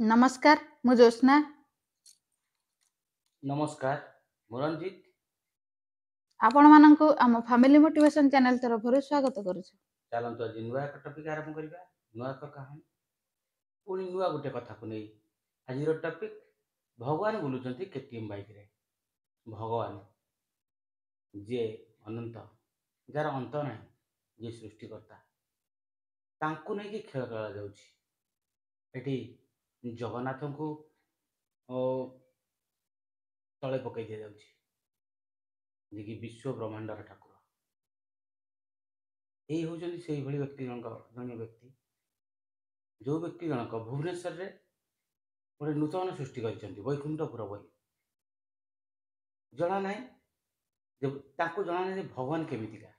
नमस्कार मु ज्योत्स्ना नमस्कार मुरंजीत आपण मानक आम फैमिली मोटिवेशन चैनल तरफ स्वागत करुछु। चलतु आज नुआ एक टॉपिक आरंभ करबा नुआ एक कहानी पुणी नुआ गोटे कथा को नहीं आज टॉपिक भगवान बुलुचंती केटीएम बाइक रे भगवान जे अनंत जार अंत ना जे सृष्टिकर्ता तांको नहीं कि खेल करा जाउछि एठी जगन्नाथ को तले पकई दिया जाउछि जे कि विश्व ब्रह्मांडर ठाकुर यही होउछंती सेही भली व्यक्ति जन व्यक्ति जो व्यक्ति जनक भुवनेश्वर रे गोटे नूतन सृष्टि करछंती वैकुंठपुर बोली जना ना तांको जना ना भगवान केमितिका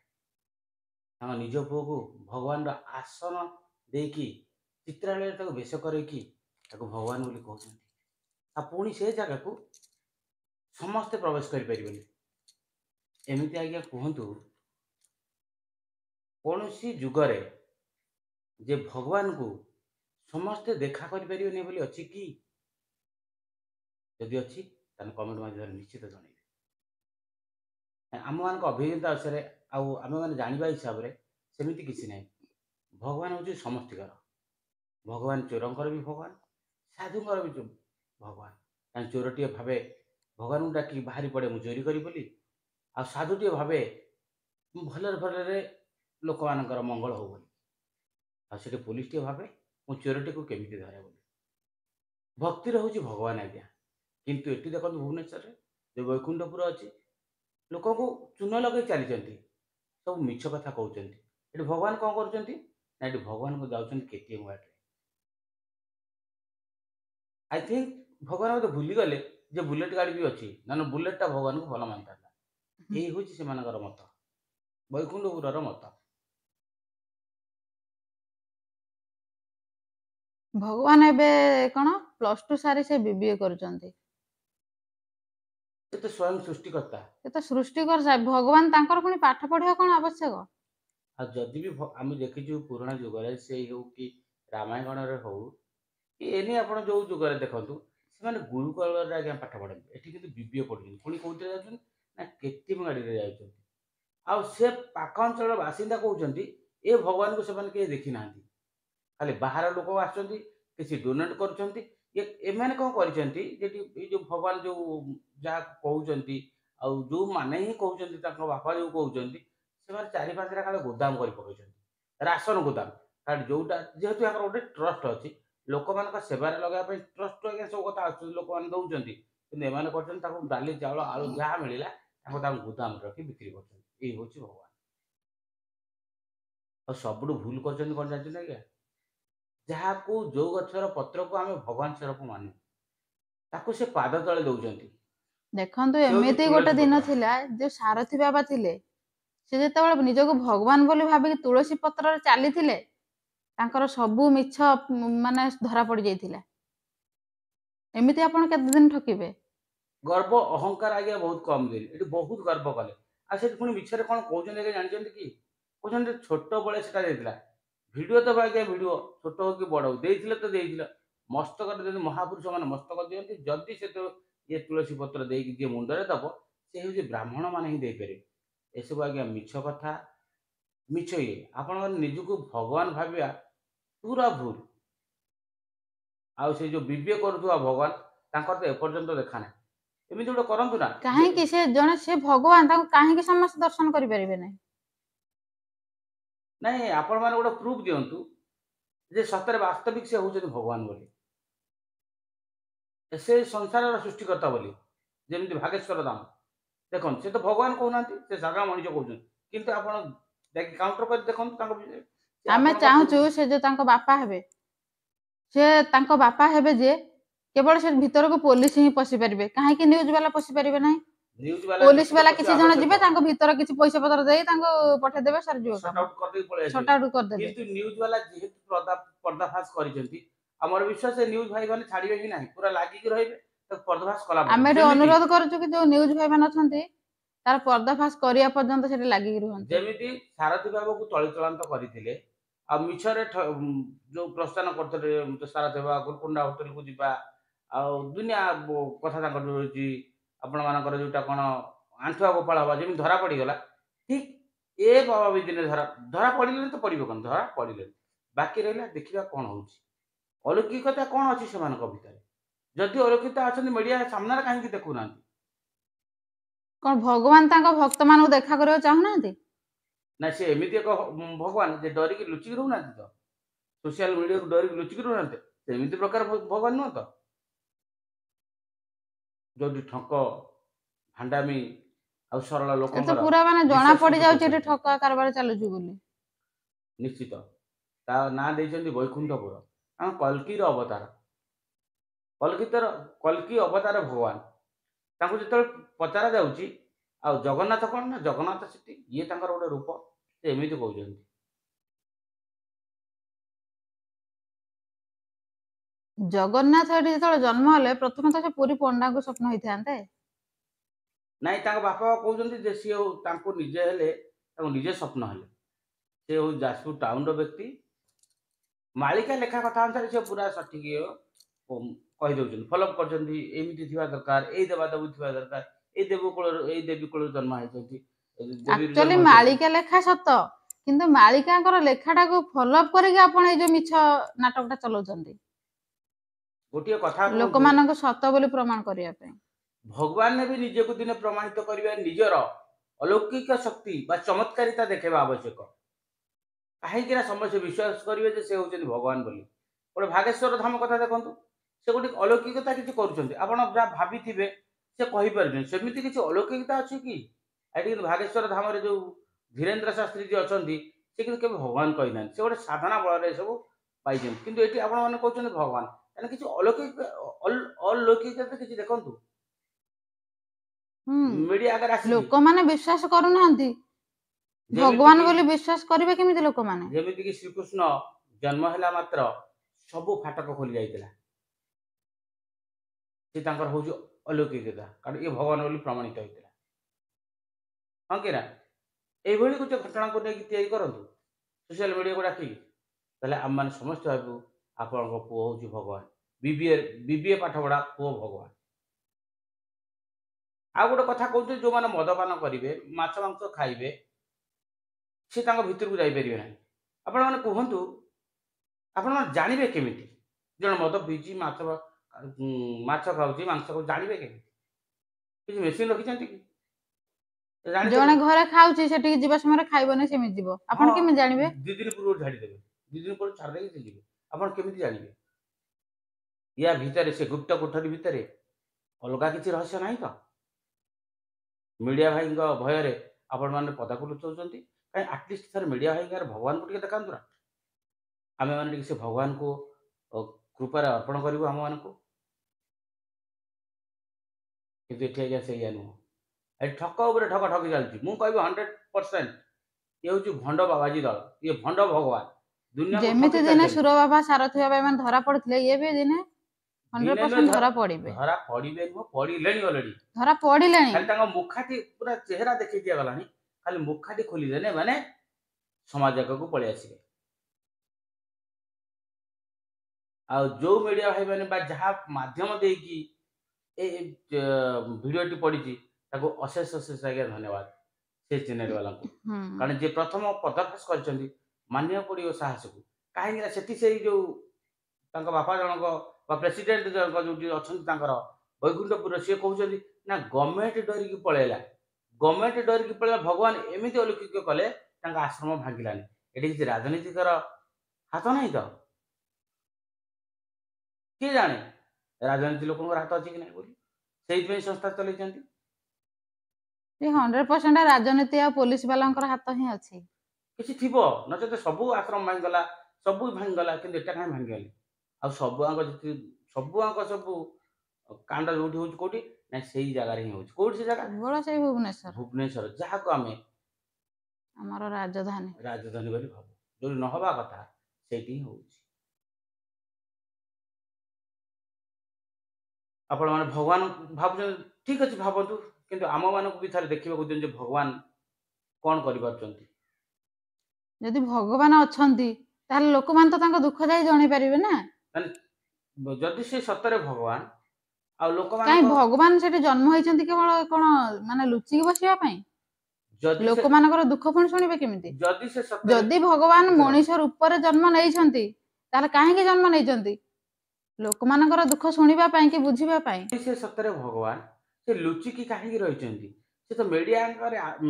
निज पुओ को भगवान आसन देकी चित्रालय बेश करके भगवान बोली कहते पुणी से जगह को समस्ते प्रवेश करें एमती आज्ञा कहतु कौन सी जुगरे जे भगवान को समस्ते देखा करें बोली अच्छी कि जदि अच्छी कमेंट माध्यम निश्चित जनइबे आम मान अभिज्ञता अनुसार आम मैंने जानवा हिसाब से सेमती किसी ना भगवान हूँ समस्तर भगवान चोरंकर भी भगवान साधुंकर भी भगवान चोरटीए भावे भगवान को डाक बाहरी पड़े मुझे चोरी करी बोली आ साधुटीए भावे भलरे भलरे लोक मानकर मंगल हो बोली आठ पुलिस टे भावे मु चोरटी को केमी धरे बोली भक्तिर हूँ भगवान आज्ञा किंतु ये देखो भुवनेश्वर जो वैकुंठपुर अच्छी लोक को चून लगे चली सब मिछ कथा कहते ये भगवान कौन कर भगवान को जाऊँ केटीएम गाड़ी आई थिंक भगवान मत भूली गले जे बुलेट गाड़ी भी अच्छी ना बुलेटा भगवान को भल मानता यही हूँ से मत वैकुंठपुर मत भगवान एबे कौन +2 सारी से बीबीए करुचंती तो स्वयं सृष्टिकर्ता तो सृष्टिकर भगवान तांकर पुनी पाठ पढ़िया कौन आवश्यक आ जदि भी आम देखीचु पुराना जुगरे से हो कि रामायण रे हो एने आप जो जुगरे देखु से गुरुकुल आज्ञा पाठ पढ़ते ये कि बीबीए पढ़ुन पुणी कौन ना केटीएम गाड़ी में जाऊँ से पाख अंचल बासिंदा कहते ये भगवान को से देखी ना खाली बाहर लोक आसुँच किसी डोनेट करें कौन कर जो भगवान जो जहाँ कहते जो मैंने ही कहते बापा जो कहते से चारि पाँच काले गोदाम कर पकड़ राशन गोदाम कारण जोटा जेहेतु यहाँ गोटे ट्रस्ट अच्छी लोक मान सेवार लगे ट्रस्ट आज्ञा सब कथा लोक मैंने दौरान कि डाली चाउल आलू जहाँ मिलला गोदाम रखी बिक्री कर भगवान और सब भूल कर कौन जानते आज्ञा जहाँ को जो गचर पत्र को आम भगवान स्वरूप मानु ताको से पाद तले दौरान देखंतु एमिति गोटे दिन थिला जो सारथी बाबा थिले से जेतेबेले निजको भगवान बोली भाबी तुलसी पत्र चली थिले तांकर सबु मिछ माने धरा पड़ जाइथिला एमिति आपण केते दिन ठकिबे गर्व अहंकार आज्ञा बहुत कम दिन ये बहुत गर्व कले आ से पुणी मिछरे कौन कहते जानते कि कहते छोट बड़े से भिडियो तो आज्ञा भिडियो छोट हो कि बड़ हो तो देइथिला मस्तक महापुरुष मान मस्तक दिखती जदि से तो ये तुलसी पत्र देकी जी मुंडे दब से हूँ ब्राह्मण मान ही देपारे ये सब आज्ञा मिछ कथा मिछ ये आपण निजको भगवान भाविया पूरा भूल से जो बीबीए करुवा भगवान तांकर तो एपर्यंत देखा ना एमती गोटे करंतु ना कहीं से जने से भगवान ताको कहीं समस्त दर्शन करि परिबे नै नहीं आपण माने गोटे प्रूफ दियंतु जे सतरे वास्तविक से होउछन भगवान बोली से संसार सृष्टिकर्ता बोली जेमती भागेश्वर दाम देखो से तो भगवान कहना से साधारण मनुष्य कहते किंतु आपण देखि काउंटर कर देखो तांको आमे चाहूछु से जो तांको बापा हेबे से तांको बापा हेबे जे केवल से भीतर को पुलिस ही पसी परिबे काहे कि न्यूज वाला पसी परिबे नै पुलिस वाला किसी जण जिबे तांको भीतर किसी पैसा पत्र देई तांको पठे देबे सर जो शॉर्ट आउट कर दे पळे शॉर्ट आउट कर देबे किंतु न्यूज वाला जेहेतु पर्दाफाश करिसेंती हमर विश्वास है न्यूज भाई माने छाड़िबे कि नाही पूरा लागि कि रहिबे तो पर्दाफाश कला आमे अनुरोध करछु कि जो न्यूज भाई मान अछंती तार पर्दाफाश करिया पर्यंत सेठी लागि कि रहन जेमिति सारथी बाबू को तळी चलांत करिथिले आ मिछरे जो प्रस्थान करते सारा देवा गोलकुंडा होटल को जीवा आ दुनिया कथा रही आपण मानकर जोटा कौन आंठुआ गोपाल हवा जमी धरा पड़गला ठीक ए बाबा दिन धरा धरा पड़े तो पड़े कौन धरा पड़े बाकी रहा देखा कौन हो अलौकिकता कौन अच्छी से भितर जदि अलौकिकता अच्छा मीडिया सामने कहीं देखुना कौन भगवान भक्त मान देखा करने चाहूना ना सी एमती एक भगवान जे डरिकी लुचिकी रोना तो सोशल मीडिया को डरिकी लुचिकी रोना सेमती प्रकार भगवान नुह तो जो ठक भांडामी आ सरल लोक पूरा माने जना पड़ जाउची ठका कारबार चलुची बोली निश्चित ता ना देइछन्ती वैकुंठपुर हम कल्कीर अवतार कल्की अवतार भगवान तांको जेतल पचारा जाउची आ जगन्नाथ कौन ना जगन्नाथ सेठी ये तांकर गोटे रूप से एमती कहउछन्ती जगन्नाथ एठी जेतल जन्म हले प्रथम तो से पूरी पंडा को स्वप्न होइथांते नाइ तांको बापा कहउछन्ती जे सी तांको निजे हेले तांको निजे स्वप्न हेले से हो जाजपुर टाउन रो व्यक्ति मालिका लेखा कथा अनुसार से पूरा सठिक कही दउछन्ती फॉलोअप करछन्ती एमिति थिबा दरकार ए देवा देवी थिबा दरकार ए देवी कुल जन्म होइछन्ती एक्चुअली मालिका लेखा सत किंतु मालिका लेखाटा को फॉलोअप करके आपण ए जो मिछ नाटकटा चलाउछन्ती गोटिए कथा लोक मानको सत बोली प्रमाण करिया पे भगवान ने भी निजे को दिने प्रमाणित करिया निजर अलौकिक शक्ति बा चमत्कारिता देखेबा आवश्यक कहीं समस्त विश्वास करेंगे जे से होचंदी भगवान बोली गोटे भागेश्वर धाम कथा देखंतु से गोटे अलौकिकता किसी करुछंती आपण जा भाबिथिबे से कहि परबे सेमिति किसी अलौकिकता अछि कि एठी भागेश्वर धाम रे जो धीरेन्द्र शास्त्री जी अछंती से कि केबे भगवान कहि ना से गोटे साधना बल रे सब पाइछन किंतु एठी आपण माने कहउछंती भगवान एना किसी अलौकिक अलौकिकता किसी देखंतु मीडिया अगर आसी लोक माने विश्वास करू नांती भगवान बोली विश्वास करिवे केमिति लोक माने जेमिति कि श्री कृष्ण जन्म हैला मात्र सबु फाटक खोली जाइतिला से तांकर हो जो अलौकिकता कारण ये भगवान बोली प्रमाणित होइतिला हां केरा ए भली कुछ घटना को नै तैयारी करंतु सोशल मीडिया को डाकी तले हम माने समस्त भाबु आपण को पुओ हो भगवान बीबीए पाठ पढ़ा पुओ भगवान आ गोटे कथा कहते जो मैंने मदपान करेंगे माछ मांस खाइबे सी भीतर को जापर ना आपण मैंने कहतु आपण जानवे केमी जन मद पीची माछ खाऊँ मांस खाऊ जानवे केमी मेसीन रखी जने घरे खाऊची सेठी जीवा समय खाइबने सेमि जीवो आपण केमि जानिबे 2 दिन पूर्व झाड़ी देबे 2 दिन पूर्व छाड़ देके जीवे आपण केमिति जानिबे या भीतर से गुप्त कोठरी भीतर अलगा किसी रहस्य नाही तो मीडिया भाई भय आपण मैंने पदा को लुचाऊँच कहीं आटलिस्ट सर मीडिया भाई भगवान को देखा आम मैंने से भगवान को कृपार अर्पण करूँ आम मान को कि से नुह ठक उपर ठक ठकी चलती मुझे कह 100% ये हूँ भंड बाबाजी दल ये भंड भगवान दुनिया जेमिति दिने सुर बाबा सारथी बाबा मन धरा पड़थिले ये भी दिने 100% धरा पड़िबे नुह पड़िलेनी ऑलरेडी धरा पड़िलेनी खाली तांगा मुखाटी पूरा चेहरा देखि दिया गलानी खाली मुखाटी खोली देने माने समाज जाक को पळे आसीबे आ जो मीडिया भाई माने बा जहा माध्यम देई की ए वीडियोटी पड़ी ताको अशेष अशेष आगे धन्यवाद से चैनल वाला को कारण जे प्रथम पर्दाफाश कर मानिया पड़ो साहस को कहीं सेठी से जो बापा जनक प्रेसिडेंट जनक जो अच्छा वैकुंठपुर सी कहते ना गवर्नमेंट डरिकी पलैला गवर्नमेंट डरिकी पलैला भगवान एमती अलौकिक कले आश्रम भांगिलानी ये किसी राजनीतिकर हाथ ना तो किए जाने राजनीति लोक हाथ अच्छी कि ना बोली संस्था चलती 100% राजनीति आ पुलिस वाला हाथ ही अच्छी किसी थी नचेत सबू आश्रम भांगला सबू भांगला कि एटा कहीं भांगल आ सबूक सबू कांड जो कौटी ना से जगार ही हो कौट से जगह से भुवनेश्वर भुवनेश्वर जहाँ को आम आमर राजधानी राजधानी बोली भाव जो न हवा कथा से हो आपण मैंने भगवान भाव ठीक अच्छे भावतु किंतु आम मानक भी थारे देखा दिन भगवान कौन कर जदि भगवान अछंती ତାହେଲେ ଲୋକମାନେ ତ ତାଙ୍କ ଦୁଃଖ ଯାଇ ଜଣେଇ ପାରିବେ ନା। ମାନେ ଯଦି ସେ ସତରେ ଭଗବାନ ଆଉ କାହିଁ ଲୋକମାନଙ୍କ ଭଗବାନ ସେଠି ଜନ୍ମ ହେଇଛନ୍ତି କେବଳ କଣ ମାନେ ଲୁଚିକି ବସିବା ପାଇଁ? ଯଦି ସେ ଲୋକମାନଙ୍କର ଦୁଃଖ ପୁଣି ଶୁଣିବେ କେମିତି? ଯଦି ସେ ସତରେ ଯଦି ଭଗବାନ ଦେଖ, ମଣିଷ ରୂପରେ ଜନ୍ମ ନେଇଛନ୍ତି ତାହେଲେ କାହିଁକି ଜନ୍ମ ନେଇଛନ୍ତି? ଲୋକମାନଙ୍କର ଦୁଃଖ ଶୁଣିବା ପାଇଁ କି ବୁଝିବା ପାଇଁ। ସେ ସତରେ ଭଗବାନ ସେ ଲୁଚିକି କାହିଁକି ରହିଛନ୍ତି? ସେ ତ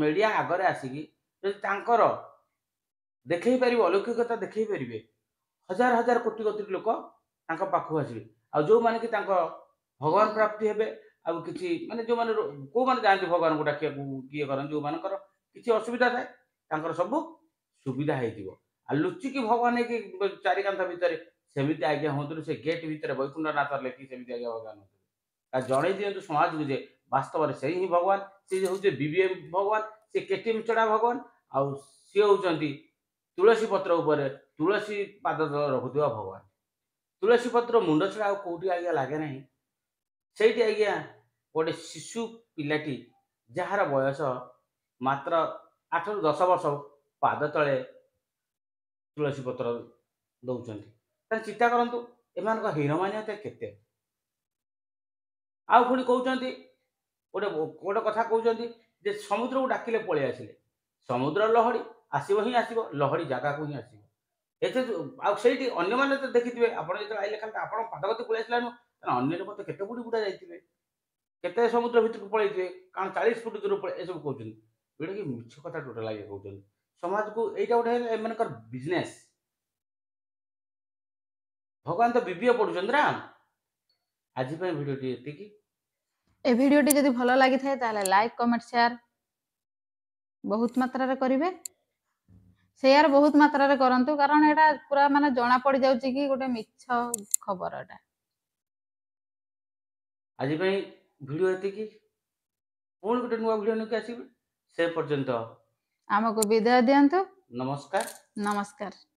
ମିଡିଆ ଆଗରେ ଆସିକି ଯଦି ତାଙ୍କର ଦେଖେଇ ପାରିବେ, ଅଲୌକିକତା ଦେଖେଇ ପାରିବେ, ହଜାର ହଜାର କୋଟି କୋଟି ଲୋକ ତାଙ୍କ ପାଖକୁ ଆସିବେ। ଆଉ ଯୋଉମାନେ କି ତାଙ୍କ ଭଗବାନ ପ୍ରାପ୍ତି ହେବେ, ଆଉ କିଛି ମାନେ ଯୋଉମାନେ କୋଉମାନେ ଯାଆନ୍ତି ଭଗବାନଙ୍କୁ ଡାକିବାକୁ କିଏ କରନ୍ତି, ଯୋଉମାନଙ୍କର କିଛି ଅସୁବିଧା ଥାଏ ତାଙ୍କର ସବୁ ସୁବିଧା ହେଇଯିବ। ଆଉ ଲୁଚିକି ଭଗବାନ ହେଇକି ଚାରି କାନ୍ଥ ଭିତରେ ସେମିତି ଆଜ୍ଞା ହୁଅନ୍ତୁନି। ସେ ଗେଟ୍ ଭିତରେ ବୈକୁଣ୍ଠନାଥ ଲେଖି ସେମିତି ଆଜ୍ଞା ଭଗବାନ ହୁଅନ୍ତୁ। ଆଉ ଜଣେଇ ଦିଅନ୍ତୁ ସମାଜକୁ ଯେ ବାସ୍ତବରେ ସେଇ ହିଁ ଭଗବାନ, ସେ ହଉଛି ବିବିଏମ୍ ଭଗବାନ, ସେ କେଟିଏମ୍ ଚଢା ଭଗବାନ, ଆଉ ସିଏ ହଉଛନ୍ତି ତୁଳସୀ ପତ୍ର ଉପରେ ତୁଳସୀ ପାଦ ତଳେ ରଖୁଥିବା ଭଗବାନ। ତୁଳସୀ ପତ୍ର ମୁଣ୍ଡ ଛଡା ଆଉ କୋଉଠି ଆଜ୍ଞା ଲାଗେ ନାହିଁ। ସେଇଠି ଆଜ୍ଞା ଗୋଟେ ଶିଶୁ ପିଲାଟି ଯାହାର ବୟସ ମାତ୍ର 8 ରୁ 10 ବର୍ଷ ପାଦ ତଳେ ତୁଳସୀ ପତ୍ର ଦଉଛନ୍ତି। ତାହେଲେ ଚିନ୍ତା କରନ୍ତୁ ଏମାନଙ୍କ ହୀନମାନ୍ୟତା କେତେ। ଆଉ ପୁଣି କହୁଛନ୍ତି ଗୋଟେ କଥା କହୁଛନ୍ତି ଯେ ସମୁଦ୍ରକୁ ଡାକିଲେ ପଳେଇ ଆସିଲେ। ସମୁଦ୍ର ଲହଡ଼ି ଆସିବ ହିଁ ଆସିବ, ଲହଡ଼ି ଜାଗାକୁ ହିଁ ଆସିବ। ଏତେ ଆଉ ସେଇଠି ଅନ୍ୟମାନେ ତ ଦେଖିଥିବେ, ଆପଣ ଯେତେବେଳେ ଆଇଲେ ଖାଲି ଆପଣ ପାଦ କତି ପଳେଇ ଆସିଲା ଅନ୍ୟ ଲୋକ ତ କେତେ ବୁଡ଼ି ବୁଡ଼ା ଯାଇଥିବେ, କେତେ ସମୁଦ୍ର ଭିତରକୁ ପଳେଇଥିବେ, କାରଣ 40 ଫୁଟ ଦୂର ଏସବୁ କହୁଛନ୍ତି। ଯୋଉଟା କି ମିଛ କଥା ଟୋଟାଲ ଆଜ୍ଞା କହୁଛନ୍ତି। ସମାଜକୁ ଏଇଟା ଗୋଟେ ହେଲା ଏମାନଙ୍କର ବିଜନେସ୍। ଭଗବାନ ତ ବିବିଏ ପଢୁଛନ୍ତି ନା। ଆଜି ପାଇଁ ଭିଡ଼ିଓଟି ଏତିକି। ଏ ଭିଡ଼ିଓଟି ଯଦି ଭଲ ଲାଗିଥାଏ ତାହେଲେ ଲାଇକ୍, କମେଣ୍ଟ, ସେୟାର ବହୁତ ମାତ୍ରାରେ କରିବେ। ସେୟାର ବହୁତ ମାତ୍ରାରେ କରନ୍ତୁ, କାରଣ ଏଟା ପୁରା ମାନେ ଜଣା ପଡ଼ି ଯାଉଛି କି ଗୋଟେ ମିଛ ଖବର ଏଟା। ଆଜି ପାଇଁ ଭିଡ଼ିଓ ଏତିକି। ପୁଣି ଗୋଟେ ନୂଆ ଭିଡ଼ିଓ ନେଇକି ଆସିବି। ସେ ପର୍ଯ୍ୟନ୍ତ ଆମକୁ ବିଦାୟ ଦିଅନ୍ତୁ। ନମସ୍କାର। ନମସ୍କାର।